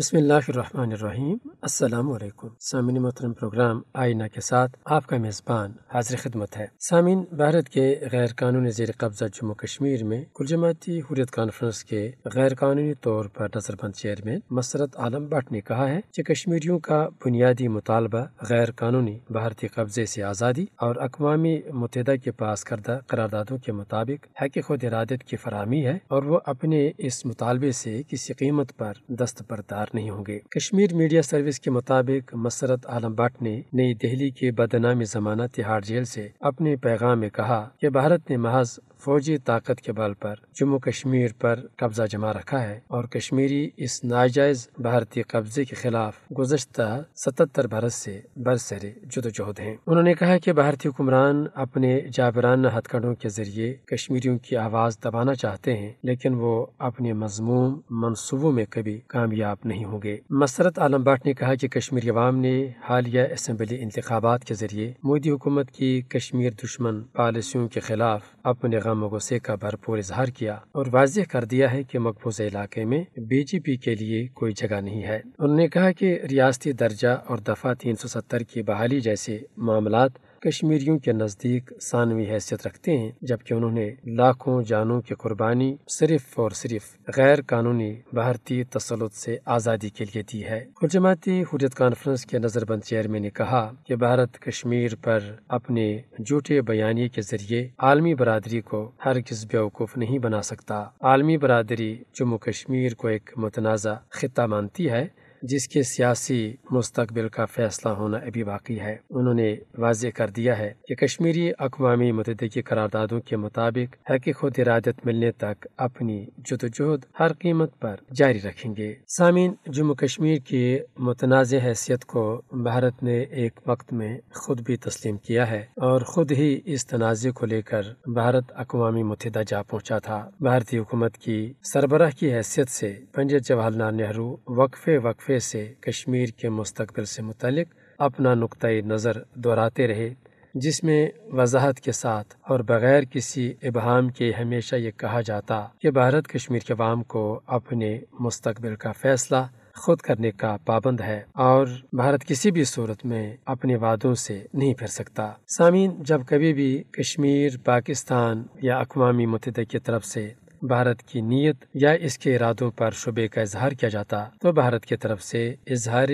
بسم اللہ الرحمن الرحیم۔ السلام علیکم سامعین محترم، پروگرام آئینہ کے ساتھ آپ کا میزبان حاضر خدمت ہے۔ سامعین، بھارت کے غیر قانونی زیر قبضہ جموں کشمیر میں کل جماعتی حریت کانفرنس کے غیر قانونی طور پر نظر بند چیئرمین مسرت عالم بٹ نے کہا ہے کہ کشمیریوں کا بنیادی مطالبہ غیر قانونی بھارتی قبضے سے آزادی اور اقوام متحدہ کے پاس کردہ قراردادوں کے مطابق حق خود ارادت کی فراہمی ہے، اور وہ اپنے اس مطالبے سے کسی قیمت پر دستبردار نہیں ہوں گے۔ کشمیر میڈیا سروس کے مطابق مسرت عالم بٹ نے نئی دہلی کے بدنام زمانہ تہاڑ جیل سے اپنے پیغام میں کہا کہ بھارت نے محض فوجی طاقت کے بل پر جموں کشمیر پر قبضہ جما رکھا ہے، اور کشمیری اس ناجائز بھارتی قبضے کے خلاف گزشتہ 77 برس سے برسر جدوجہد ہیں۔ انہوں نے کہا کہ بھارتی حکمران اپنے جابرانہ ہتھ کنڈوں کے ذریعے کشمیریوں کی آواز دبانا چاہتے ہیں، لیکن وہ اپنے مذموم منصوبوں میں کبھی کامیاب نہیں ہوں گے۔ مسرت عالم بٹ نے کہا کہ کشمیری عوام نے حالیہ اسمبلی انتخابات کے ذریعے مودی حکومت کی کشمیر دشمن پالیسیوں کے خلاف اپنے غم و غصے کا بھرپور اظہار کیا اور واضح کر دیا ہے کہ مقبوضہ علاقے میں بی جے پی کے لیے کوئی جگہ نہیں ہے۔ انہوں نے کہا کہ ریاستی درجہ اور دفعہ 370 کی بحالی جیسے معاملات کشمیریوں کے نزدیک ثانوی حیثیت رکھتے ہیں، جبکہ انہوں نے لاکھوں جانوں کی قربانی صرف اور صرف غیر قانونی بھارتی تسلط سے آزادی کے لیے دی ہے۔ کل جماعتی حریت کانفرنس کے نظر بند چیئرمین نے کہا کہ بھارت کشمیر پر اپنے جھوٹے بیانیے کے ذریعے عالمی برادری کو ہرگز بیوقوف نہیں بنا سکتا۔ عالمی برادری جموں کشمیر کو ایک متنازع خطہ مانتی ہے جس کے سیاسی مستقبل کا فیصلہ ہونا ابھی باقی ہے۔ انہوں نے واضح کر دیا ہے کہ کشمیری اقوام متحدہ کی قراردادوں کے مطابق حق خود ارادت ملنے تک اپنی جدوجہد ہر قیمت پر جاری رکھیں گے۔ سامعین، جموں کشمیر کی متنازع حیثیت کو بھارت نے ایک وقت میں خود بھی تسلیم کیا ہے، اور خود ہی اس تنازع کو لے کر بھارت اقوام متحدہ جا پہنچا تھا۔ بھارتی حکومت کی سربراہ کی حیثیت سے پنڈت جواہر لال نہرو وقفے سے کشمیر کے مستقبل سے متعلق اپنا نقطۂ نظر دہراتے رہے، جس میں وضاحت کے ساتھ اور بغیر کسی ابہام کے ہمیشہ یہ کہا جاتا کہ بھارت کشمیر کے عوام کو اپنے مستقبل کا فیصلہ خود کرنے کا پابند ہے، اور بھارت کسی بھی صورت میں اپنے وعدوں سے نہیں پھر سکتا۔ سامعین، جب کبھی بھی کشمیر پاکستان یا اقوام متحدہ کی طرف سے بھارت کی نیت یا اس کے ارادوں پر شبے کا اظہار کیا جاتا تو بھارت کی طرف سے اظہار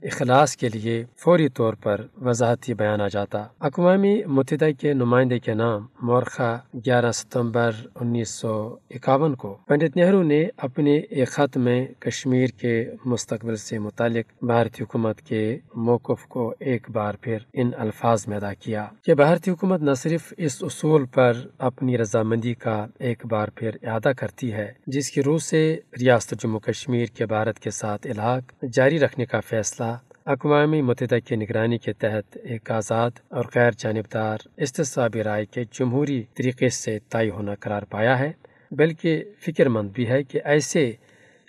اخلاص کے لیے فوری طور پر وضاحتی بیان آ جاتا۔ اقوام متحدہ کے نمائندے کے نام مورخہ 11 ستمبر 1951 کو پنڈت نہرو نے اپنے ایک خط میں کشمیر کے مستقبل سے متعلق بھارتی حکومت کے موقف کو ایک بار پھر ان الفاظ میں ادا کیا کہ بھارتی حکومت نہ صرف اس اصول پر اپنی رضامندی کا ایک بار پھر اعادہ کرتی ہے جس کی روح سے ریاست جموں کشمیر کے بھارت کے ساتھ الحاق جاری رکھنے کا فیصلہ اقوام متحدہ کی نگرانی کے تحت ایک آزاد اور غیر جانبدار استصوابی رائے کے جمہوری طریقے سے طے ہونا قرار پایا ہے، بلکہ فکر مند بھی ہے کہ ایسے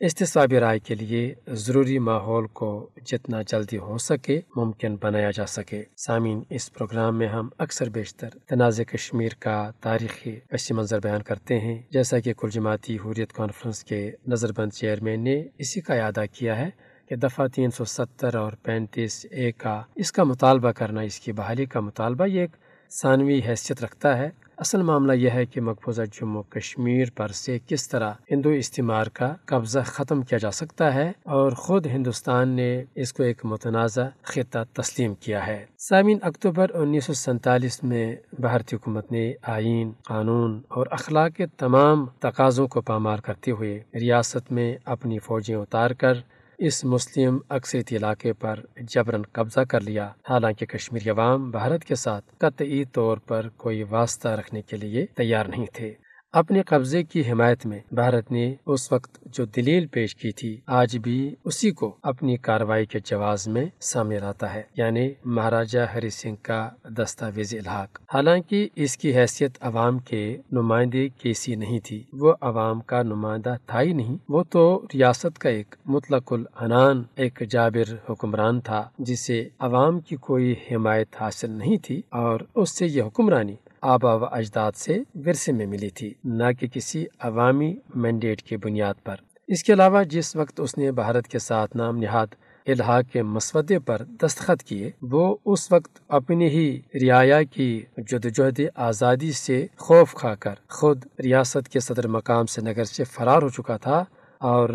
استصوابی رائے کے لیے ضروری ماحول کو جتنا جلدی ہو سکے ممکن بنایا جا سکے۔ سامعین، اس پروگرام میں ہم اکثر بیشتر تنازع کشمیر کا تاریخی پس منظر بیان کرتے ہیں، جیسا کہ کل جماعتی حریت کانفرنس کے نظر بند چیئرمین نے اسی کا اعادہ کیا ہے کہ دفعہ 370 اور 35A کا اس کا مطالبہ کرنا، اس کی بحالی کا مطالبہ، یہ ایک ثانوی حیثیت رکھتا ہے۔ اصل معاملہ یہ ہے کہ مقبوضہ جموں کشمیر پر سے کس طرح ہندو استعمار کا قبضہ ختم کیا جا سکتا ہے، اور خود ہندوستان نے اس کو ایک متنازع خطہ تسلیم کیا ہے۔ سامعین، اکتوبر 1947 میں بھارتی حکومت نے آئین، قانون اور اخلاق کے تمام تقاضوں کو پامال کرتے ہوئے ریاست میں اپنی فوجیں اتار کر اس مسلم اکثریتی علاقے پر جبراً قبضہ کر لیا، حالانکہ کشمیری عوام بھارت کے ساتھ قطعی طور پر کوئی واسطہ رکھنے کے لیے تیار نہیں تھے۔ اپنے قبضے کی حمایت میں بھارت نے اس وقت جو دلیل پیش کی تھی، آج بھی اسی کو اپنی کارروائی کے جواز میں سامنے لاتا ہے، یعنی مہاراجہ ہری سنگھ کا دستاویزی الحاق۔ حالانکہ اس کی حیثیت عوام کے نمائندے کیسی نہیں تھی، وہ عوام کا نمائندہ تھا ہی نہیں، وہ تو ریاست کا ایک مطلق العنان ایک جابر حکمران تھا جسے عوام کی کوئی حمایت حاصل نہیں تھی، اور اس سے یہ حکمرانی آبا و اجداد سے ورثے میں ملی تھی، نہ کہ کسی عوامی مینڈیٹ کی بنیاد پر۔ اس کے علاوہ جس وقت اس نے بھارت کے ساتھ نام نہاد الحاق کے مسودے پر دستخط کیے، وہ اس وقت اپنی ہی رعایا کی جدوجہد آزادی سے خوف کھا کر خود ریاست کے صدر مقام سے نگر سے فرار ہو چکا تھا، اور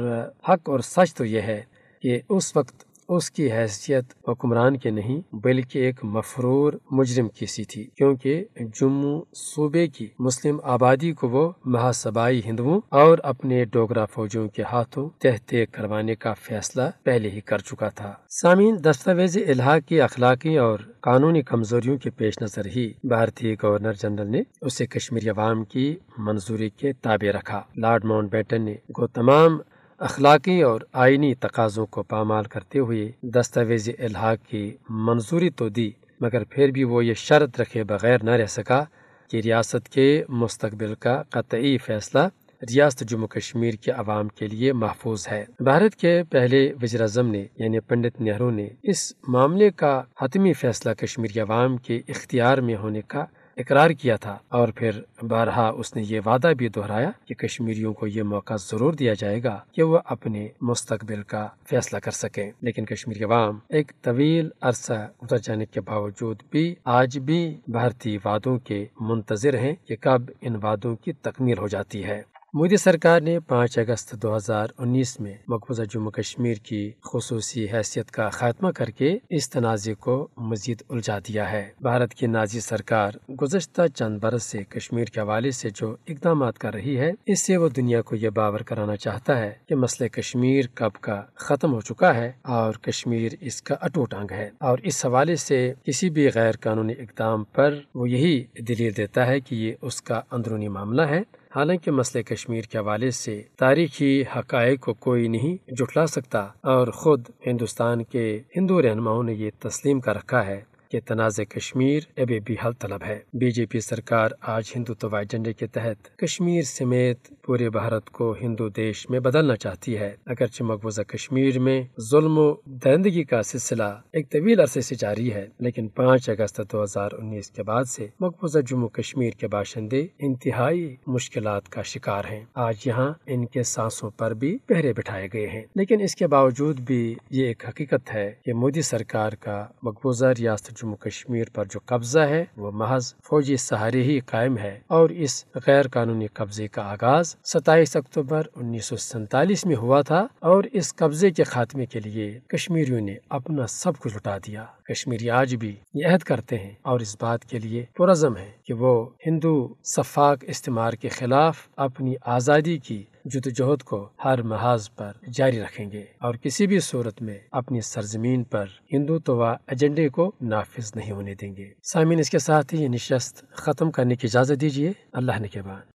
حق اور سچ تو یہ ہے کہ اس وقت اس کی حیثیت حکمران کے نہیں بلکہ ایک مفرور مجرم کی سی تھی، کیونکہ جموں صوبے کی مسلم آبادی کو وہ مہاسبائی ہندوؤں اور اپنے ڈوگرا فوجیوں کے ہاتھوں تحت کروانے کا فیصلہ پہلے ہی کر چکا تھا۔ سامعین، دستاویز الحاق کی اخلاقی اور قانونی کمزوریوں کے پیش نظر ہی بھارتی گورنر جنرل نے اسے کشمیری عوام کی منظوری کے تابع رکھا۔ لارڈ ماؤنٹ بیٹن نے وہ تمام اخلاقی اور آئینی تقاضوں کو پامال کرتے ہوئے دستاویز الحاق کی منظوری تو دی، مگر پھر بھی وہ یہ شرط رکھے بغیر نہ رہ سکا کہ ریاست کے مستقبل کا قطعی فیصلہ ریاست جموں کشمیر کے عوام کے لیے محفوظ ہے۔ بھارت کے پہلے وزیر اعظم نے یعنی پنڈت نہرو نے اس معاملے کا حتمی فیصلہ کشمیری عوام کے اختیار میں ہونے کا اقرار کیا تھا، اور پھر بارہا اس نے یہ وعدہ بھی دہرایا کہ کشمیریوں کو یہ موقع ضرور دیا جائے گا کہ وہ اپنے مستقبل کا فیصلہ کر سکیں۔ لیکن کشمیری عوام ایک طویل عرصہ گزر جانے کے باوجود بھی آج بھی بھارتی وعدوں کے منتظر ہیں کہ کب ان وعدوں کی تکمیل ہو جاتی ہے۔ مودی سرکار نے 5 اگست 2019 میں مقبوضہ جموں کشمیر کی خصوصی حیثیت کا خاتمہ کر کے اس تنازع کو مزید الجھا دیا ہے۔ بھارت کی نازی سرکار گزشتہ چند برس سے کشمیر کے حوالے سے جو اقدامات کر رہی ہے، اس سے وہ دنیا کو یہ باور کرانا چاہتا ہے کہ مسئلہ کشمیر کب کا ختم ہو چکا ہے اور کشمیر اس کا اٹوٹ انگ ہے، اور اس حوالے سے کسی بھی غیر قانونی اقدام پر وہ یہی دلیل دیتا ہے کہ یہ اس کا اندرونی معاملہ ہے۔ حالانکہ مسئلہ کشمیر کے حوالے سے تاریخی حقائق کو کوئی نہیں جھٹلا سکتا، اور خود ہندوستان کے ہندو رہنماؤں نے یہ تسلیم کر رکھا ہے کہ تنازع کشمیر ابھی بھی حل طلب ہے۔ بی جے پی سرکار آج ہندوتوا ایجنڈے کے تحت کشمیر سمیت پورے بھارت کو ہندو دیش میں بدلنا چاہتی ہے۔ اگرچہ مقبوضہ کشمیر میں ظلم و درندگی کا سلسلہ ایک طویل عرصے سے جاری ہے، لیکن 5 اگست 2019 کے بعد سے مقبوضہ جموں کشمیر کے باشندے انتہائی مشکلات کا شکار ہیں۔ آج یہاں ان کے سانسوں پر بھی پہرے بٹھائے گئے ہیں، لیکن اس کے باوجود بھی یہ ایک حقیقت ہے کہ مودی سرکار کا مقبوضہ ریاست جموں کشمیر پر جو قبضہ ہے وہ محض فوجی سہارے ہی قائم ہے، اور اس غیر قانونی قبضے کا آغاز 27 اکتوبر 1947 میں ہوا تھا، اور اس قبضے کے خاتمے کے لیے کشمیریوں نے اپنا سب کچھ لٹا دیا۔ کشمیری آج بھی یہ عہد کرتے ہیں اور اس بات کے لیے پرعزم ہیں کہ وہ ہندو سفاک استعمار کے خلاف اپنی آزادی کی جدوجہد کو ہر محاذ پر جاری رکھیں گے، اور کسی بھی صورت میں اپنی سرزمین پر ہندوتوا ایجنڈے کو نافذ نہیں ہونے دیں گے۔ سامعین، اس کے ساتھ ہی یہ نشست ختم کرنے کی اجازت دیجیے۔ اللہ نگہبان۔